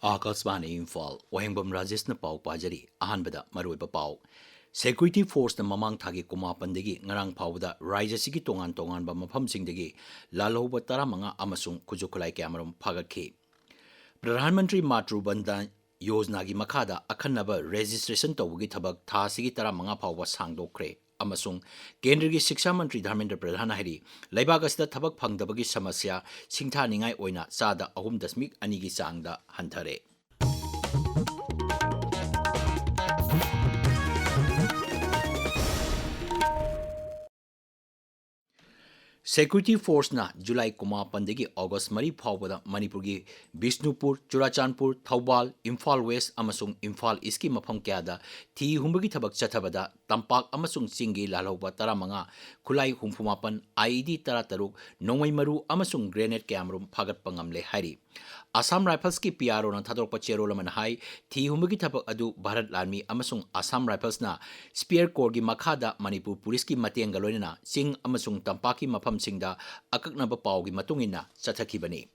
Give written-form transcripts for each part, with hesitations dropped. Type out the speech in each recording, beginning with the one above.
Akasvani Imphal, Wahengbam Rajesh na pau pajari, ahanbada maruiba pau. Security Force na mamang thagi kumapandagi ngarang pawda Rajasigi tongan tongan ba maphamsingdagi lalhoba tara mga amasung kujukulai kamarum phagakhi. Pradhan Mantri Matru Bandhan Yojana gi makhada akhanaba registration tawgi thabak thasigi tara mga pawwa sangdokre. Amasung Kendra gi Shiksha Mantri Dharmendra Pradhan hari Laibag asida thabak phangdabagi samasya singtha ningai oina sada 3.2 gi sangda hanthare. Security Force na July Kumapandagi August Mari Phawbada Manipuri Bishnupur, Churachandpur, Thoubal, Imphal West amasung Imphal East ki mafam kyada thi humbagi thabak chathabada Tampak amasung Singi lalhoba taramanga Khulai humfumapan IED tarataruk Nongmai maru amasung grenade camrum phagat pangamle hari. Assam Rifles ki PRO na thadok pachero laman hai thi humbagi thabak adu Bharat Army amasung Assam Rifles na Spear Corps gi makhada Manipur Police ki mateng galoina sing amasung Tampaki mafam singda akaknaba pawgi matungina chathakibani.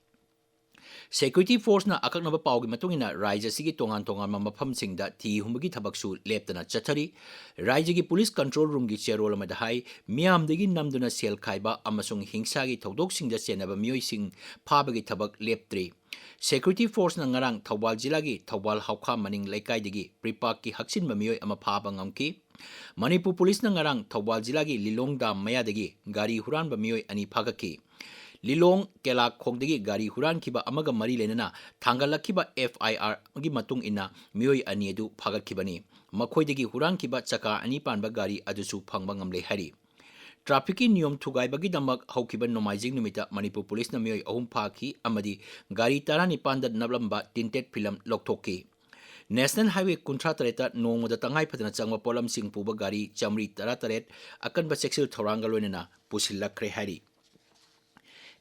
Security Force na akaknaba pawgi matungina Raija sigi tongan tongan mafam singda thi humbagi thabaksu leptana chathari. Raija gi Police Control Room gi chairol amadahai miyamdagi namduna sel khaiba amasung hingsa gi thodok singda chenaba miyoi sing phabagi thabak leptri. Security Force na ngarang Thoubal Jila gi Thoubal Haukha Maning Laikai digi Pripak ki haksin mamiyoy ama phaba ngamki. Manipur Police na ngarang Thoubal Jila gi Lilong Dam maya dagi gari huran ba miyoy ani phagaki. Lilong Kela Khong dagi gari huran kiba amaga mari lenana thangalakhiba FIR gi matung ina miyoy ani adu phagakhibani. Makhoi dagi huran kiba chaka ani panba gari adusu phangba ngamle hari. Traffic niyom thugai bagi damak haukiban nomaijing numita Manipur Police na miyoy ahum phaki amadi gari tarani panda nablamba tinted film lokthoki. National Highway Kuntra Tareta Nongmoda Tangai Padana Changwa Polam Sing Puba Gari Chamri Tarataret Akan ba sexual Thorangalonina Pusilakre Hari.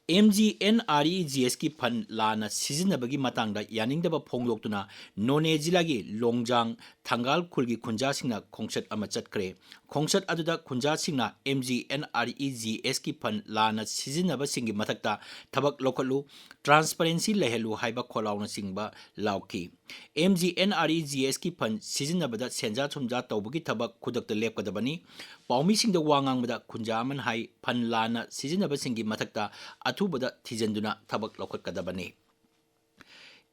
MGNREGS ki fan lana sizinabagi matangda yaningdaba phonglokuna None jilagi Longjang Thangal khulgi khunja singna khongsat ama chatkre. Khongsat aduda khunja singna MGNREGS ki fan lana sizinaba singi mathakta thabak lokhalu transparency lehelu haiba kholauna singba lauki. MGNREGS ki fan sizinabada senja thumja tawbagi thabak khudakta lepkadabani. Paumi singda wangangbada khunja man hai fan lana sizinaba singi mathakta Atubada Tizenduna Tabak Lokat Kadabani.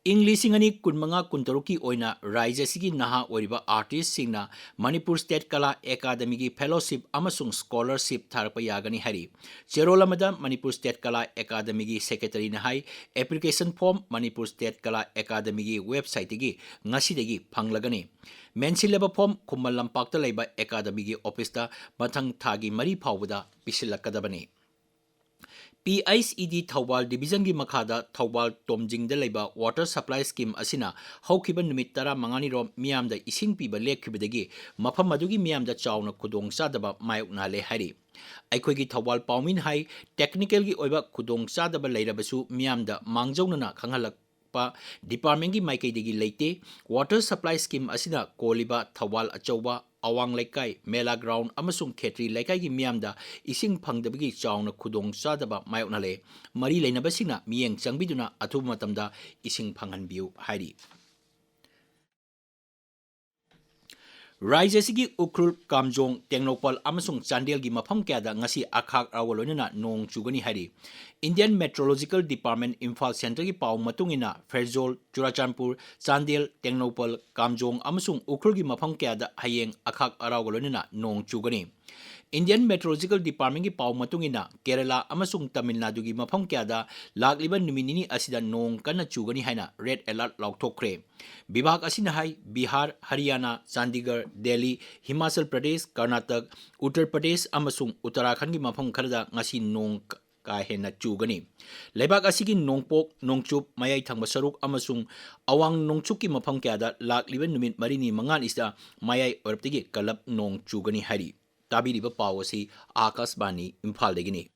English Singani Kunmanga Kuntaruki Oina Raija Sigi Naha Oriba Artist Singna Manipur State Kala Academy gi Fellowship Amasung Scholarship Tharpa Yagani Hari. Cherolamada Manipur State Kala Academy gi Secretary Nahai Application Form Manipur State Kala Academy gi website gi Ngasidegi Panglagani. Mensilaba form Kumal Lampakta Laiba Academy gi office ta Mathang Thagi Mari Phawada Pisilakadabani. PICED Thoubal Division gi makhada Thoubal Tomjing da laiba water supply scheme asina haukiba numit tara mangani rom miyamda ising piba lekhibadagi mafam adugi miyamda chawna khudong sadaba mayukna le hari. Aikoi gi Thoubal Paumin hai technical gi oiba khudong sadaba leirabasu miyamda mangjawnana khanghalak Department gi maikaidagi leite water supply scheme asina koliba Thoubal achauba Awang Laikai Mela Ground amasung Khetri Laikai gi miyamda ising phangdabagi chawna khudong sadaba mayoknale mari leinabasingna miyeng changbiduna athuba matamda ising phanghanbiu hairi. Raijasigi Ukrul Kamjong Tengnopal amasung Chandel gi mafam kyada ngasi akhak rawalonina nong chugani hari. Indian Meteorological Department Imphal Center gi paw matungina Ferzol, Churachandpur, Chandel, Tengnopal, Kamjong amasung Ukrul gi mafam kyada hayeng akhak rawalonina nong chugani. Indian Meteorological Department gi paw matungina Kerala amasung Tamil Nadu gi mafam kyada lakliba numinini asida nong kana chugani haina red alert lauthokre. Bibhag asina hai Bihar, Haryana, Chandigarh, Delhi, Himachal Pradesh, Karnataka, Uttar Pradesh amasung Uttarakhand gi mafam kharada ngasi nong kahena chugani. Lebak asigi nongpok, nongchup, mayai thangba saruk amasung awang nongchuk ki mafam kyada lakliba numit marini mangan isda mayai oraptigi kalap nong chugani hari. Tabiriba pawasi Akasvani Imphal degini.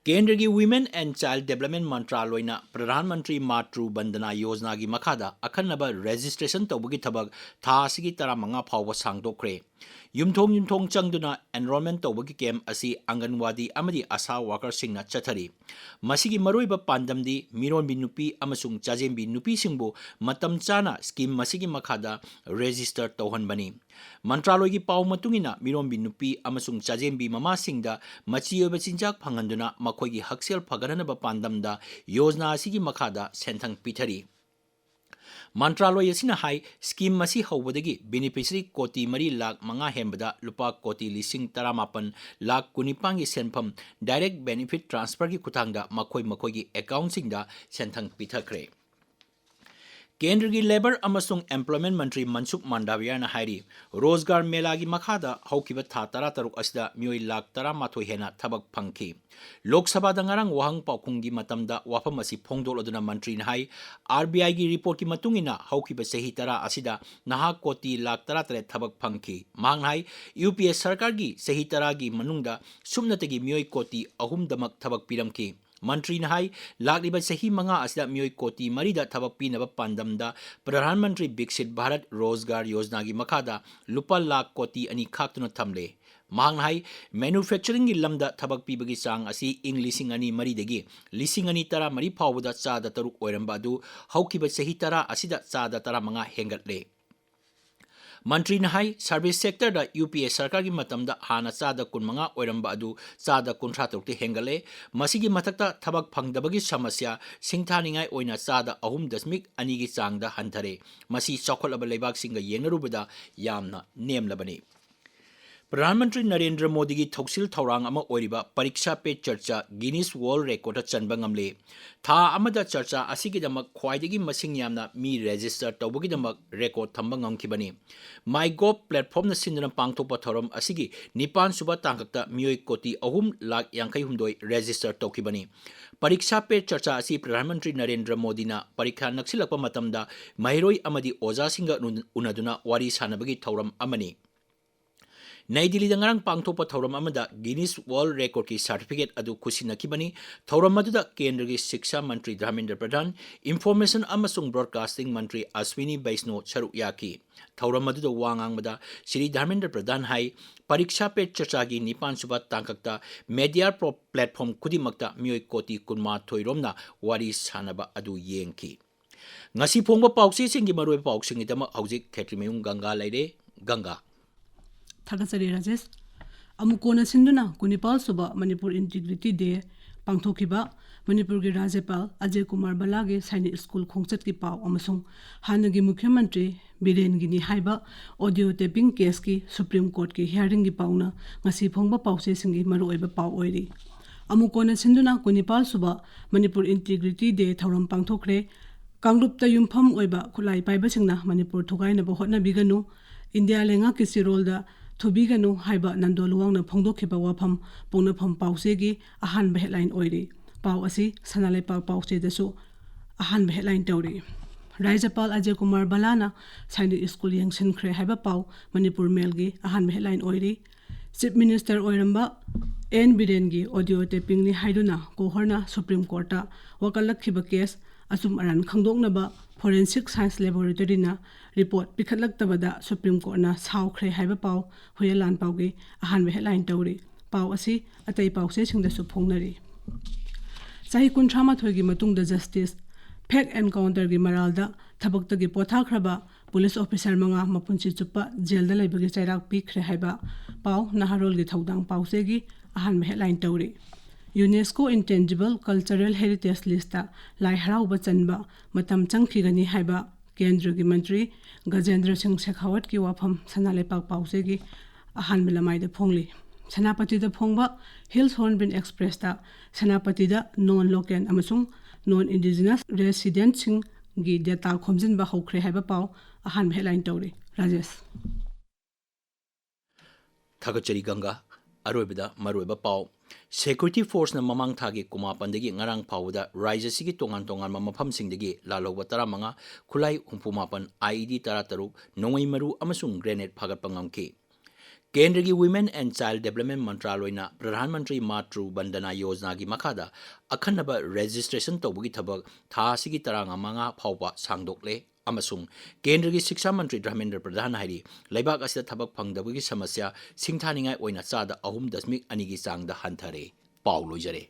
केंद्र की women and child development मंत्रालय प्रधानमंत्री मातृ बंदना योजना की मखादा अखनब registration तौबगी थबक था असिगी 15 फाव सांगदोखरे युमथोंग चंगदुना enrolment तौबगी camp असी आंगनवाड़ी अमदी आशा वर्कर सिंगना चथरी मसिगी मरोइब पांदमदी मिरोनबी नुपी अमसुंग चाजेंबी नुपी सिंगबो मतम चाना स्कीम मसिगी मखादा रजिस्टर तौहनबनी मंत्रालय की पाव मतुंगिना मिरोनबी नुपी अमसुंग चाजेंबी ममा सिंगदा मचियोब चिंजाक फंगंदुना मखोगी हक्सेल फगननब पांदमदा योजना असिगी मखादा सेंथंग पिथरी मंत्रालय असिना हाई स्कीम मसी हौबदगी बेनिफिशियरी कोटी 3 लाख मंगा हेंबदा लुपा कोटी 18 लाख कुनिपांगी सेंफम डायरेक्ट बेनिफिट ट्रांसफर की खुतांगदा मखोई अकाउंट सिंगदा सेंथंग पिथखरे केंद्र की लेबर अमसुंग एम्प्लॉयमेंट मंत्री मनसुख मांडविया ने हाइरी रोजगार मेला की मखादा हौकिब था 13 असिदा मियोई लाख 13 हेना थबक फंखी लोकसभा दंगारंग वहंग पाउखुंगी मतमदा वाफम असी फोंगदोलदुना मंत्री ने हाई आरबीआई की रिपोर्ट की मतुंगिना हौकिब सही 13 असिदा नहा कोटी लाख 13 थबक फंखी मांग हाई यूपीए सरकार की सही 13 की मनुंगदा सुमनतगी मियोई कोटी 3 दमक थबक पिरमकी मंत्री ने हाई लागिब सही मंगा असिदा मियोई कोटी 3 थबक पीनब पांदमदा प्रधानमंत्री विकसित भारत रोजगार योजना की मखादा लुपा लाख कोटी 2 खाक्तुना थमले मांग हाई मैन्युफैक्चरिंग की लमदा थबक पीबगी चांग असी इंग 2004 दगी 2013 फाउबदा चादा 3 ओइरंबा अदु हौकिब सही 13 असिदा चादा 15 हेंगटले मंत्री ने हाई सर्विस सेक्टर दा यूपीए सरकार की मतमदा हाना चादा 15 ओइरंबा अदु चादा 53 हेंगले मसिगी मथक्ता थबक फंगदबगी समस्या सिंगथानिंगाई ओइना चादा 3.2 की चांगदा हंथरे मसी चौखोलब लेबाक सिंग येंगरुबदा यामना नेमलबनी प्रधानमंत्री नरेंद्र मोदी की थौसिल थौरांग अमा ओरिबा परीक्षा पे चर्चा गिनीस वर्ल्ड रिकॉर्ड चनबंगमले था अमदा चर्चा असिगिदमक ख्वाइदगी मसिंग यामना मी रजिस्टर तौबगिदमक रिकॉर्ड थंबंगमखिबनी माइगोव प्लेटफॉर्म न सिंदना पांगथोप थौरम असिगी 9 सुबा तांगकता मियोई कोटी 3 लाख 52 रजिस्टर तौखिबनी परीक्षा पे चर्चा असी प्रधानमंत्री नरेंद्र मोदी ना परीक्षा नक्सिलकपा मतमदा महिरोई अमदी ओजासिंगा उनदुना वारी सानबगी थौरम अमनी नई दिल्ली दंगरंग पांगथोप थौरम अमदा गिनीस वर्ल्ड रिकॉर्ड की सर्टिफिकेट अदु खुसिनखिबनी थौरम अदुदा केंद्र की शिक्षा मंत्री धर्मेंद्र प्रधान इंफॉर्मेशन अमसुंग ब्रॉडकास्टिंग मंत्री अश्विनी वैष्णव सरुक याकी थौरम अदुदा वांगांगबदा श्री धर्मेंद्र प्रधान हाई परीक्षा पे चर्चा की 9 सुबा तांगकता मीडिया प्लेटफॉर्म खुदिमक्ता मियोई कोटी 18 रोमना वारी सानबा अदु येंखी ngasi phongba paukse singi maroi pauksing itama hojik Kshetrimayum Ganga leire Ganga थागसरी Rajesh अमुकोना सिंधुना कुनिपाल सुबा मणिपुर इंटीग्रिटी डे पांगथोखिबा मणिपुर के राज्यपाल अजय कुमार बलागे सैनिक स्कूल खोंगचत की पाव अमसुंग हानगी मुख्यमंत्री बिरेन गिनी हाइबा ऑडियो टेपिंग केस की सुप्रीम कोर्ट की हियरिंग की पावना ngasi phongba pause singi maru oiba paw oiri अमुकोना सिंधुना कुनिपाल सुबा मणिपुर इंटीग्रिटी डे थौरम पांगथोखरे कांगलुपता युमफम ओइबा खुलाई पाइबसिंगना मणिपुर थुगाइनबो होटनाबिगनु इंडिया लेंगा की सिरोलदा थुबीगनु हाइबा नंदोलुवांगना फोंदोखिबा वाफम पोंगनफम पाउसेगी अहानबा हेडलाइन ओइरी पाउ असि सनालेपा पाउसेदसु अहानबा हेडलाइन तौरी राज्यपाल अजय कुमार बलाना सैनिक स्कूल यंगसिनख्रे हाइबा पाउ मणिपुर मेलगी अहानबा हेडलाइन ओइरी चीफ मिनिस्टर ओइरंबा एन बिरेनगी ऑडियो टेपिंगनी हाइदुना कोहरना सुप्रीम कोर्टा वकलखिबा केस असुम अरन खंगदोंनबा फोरेंसिक साइंस लैबोरेटरी ना रिपोर्ट पिखलक्तबदा सुप्रीम कोर्ट ना साउख्रे हाइबा पाउ हुयलान पाउगी अहानबा हेडलाइन तौरी पाउ असि अतै पाउसे सिंगदसु फोंगनरी चाहि 38 गी मतुंगदा जस्टिस फेक एनकाउंटर की मरालदा थबक्तगी पोथाख्रबा पुलिस ऑफिसर मंगा मपुंची चुप्पा जेलदा लैबगी चैराक पीख्रे हाइबा पाउ नहारोल की थौदांग पाउसेगी अहानबा हेडलाइन तौरी यूनेस्को इंटेंजिबल कल्चरल हेरिटेज लिस्टा लाई हराउबा चनबा मतम चंगखिगनी हाइबा केंद्र की मंत्री गजेंद्र सिंह शेखावत की वाफम सनालेपाक पाउसेगी अहानबा लमाइदा फोंगली सेनापतिदा फोंगबा हिल्स हॉर्नबिल एक्सप्रेसदा सेनापतिदा नॉन लोकल अमसुंग नॉन इंडिजिनस रेसिडेंट सिंह गी डेटा खोमजिनबा हौख्रे हाइबा पाउ अहानबा हेडलाइन तौरी राजेश थागचरी गंगा अरोइबदा मरोइबा पाउ सेक्यूरिटी फोर्स न ममांग थागी कुमापंदगी ngarang phawda राज्य सिगी तोंगान तोंगान मफम सिंगदगी लालोबा 15 खुलाई 64 IED 13 नोंगई मरु अमसुंग ग्रेनेड फागत पंगमकी केंद्र की वुमेन एंड चाइल्ड डेवलपमेंट मंत्रालयना प्रधानमंत्री मातृ बंदना योजना की मखादा अखनब रजिस्ट्रेशन तौबगी थबक था सिगी तरंग मंगा फाउबा सांगदोकले अमसुंग केंद्र की शिक्षा मंत्री धर्मेंद्र प्रधान हाइरी लेबाक असिदा थबक फंगदबगी समस्या सिंगथानिंगाई ओइना चादा 3.2 की चांगदा हंथरे पाउ लोइजरे।